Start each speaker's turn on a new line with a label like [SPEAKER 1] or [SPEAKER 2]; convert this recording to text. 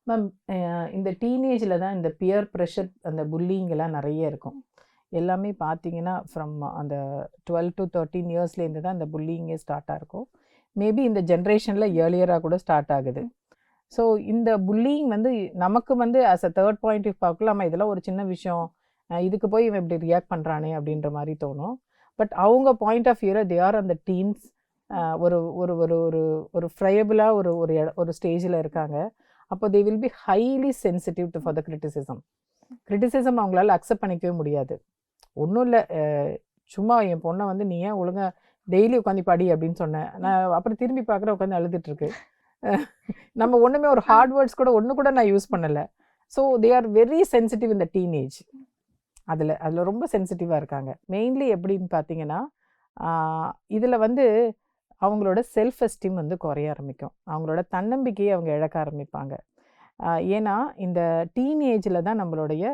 [SPEAKER 1] Ma'am இந்த டீனேஜில் தான் இந்த பியர் ப்ரெஷர் அந்த புல்லிங்கெல்லாம் நிறைய இருக்கும். எல்லாமே பார்த்தீங்கன்னா ஃப்ரம் அந்த 12 to 13 இயர்ஸ்லேருந்து தான் இந்த புல்லிங்கே ஸ்டார்ட்டாக இருக்கும். மேபி இந்த ஜென்ரேஷனில் ஏர்லியராக கூட ஸ்டார்ட் ஆகுது. ஸோ இந்த புல்லிங் வந்து நமக்கு வந்து as a third point of பார்க்கலாம், இதெல்லாம் ஒரு சின்ன விஷயம், இதுக்கு போய் இவன் இப்படி ரியாக்ட் பண்ணுறானே அப்படின்ற மாதிரி தோணும். பட் அவங்க பாயிண்ட் ஆஃப் வியூவில் தே ஆர் அந்த டீன்ஸ், ஒரு ஒரு ஒரு ஒரு ஒரு ஃப்ரையபிளாக ஒரு ஒரு ஒரு ஸ்டேஜில் இருக்காங்க. அப்போ they will be highly sensitive to for the criticism. Criticism அவங்களால அக்செப்ட் பண்ணிக்கவே முடியாது. ஒன்றும் இல்லை, சும்மா என் பொண்ணை வந்து நீ ஏன் ஒழுங்காக டெய்லி உட்காந்து படி அப்படின்னு சொன்னேன். நான் அப்புறம் திரும்பி பார்க்குற உட்காந்து அழுதுட்டுருக்கு. நம்ம ஒன்றுமே ஒரு ஹார்ட் வேர்ட்ஸ் கூட ஒன்று கூட நான் யூஸ் பண்ணலை. So they are very sensitive இந்த டீனேஜ். அதில் ரொம்ப சென்சிட்டிவாக இருக்காங்க. மெயின்லி எப்படின்னு பார்த்தீங்கன்னா, இதில் வந்து அவங்களோட செல்ஃப் எஸ்டீம் வந்து குறைய ஆரம்பிக்கும். அவங்களோட தன்னம்பிக்கையை அவங்க இழக்க ஆரம்பிப்பாங்க. ஏன்னா இந்த டீனேஜில் தான் நம்மளுடைய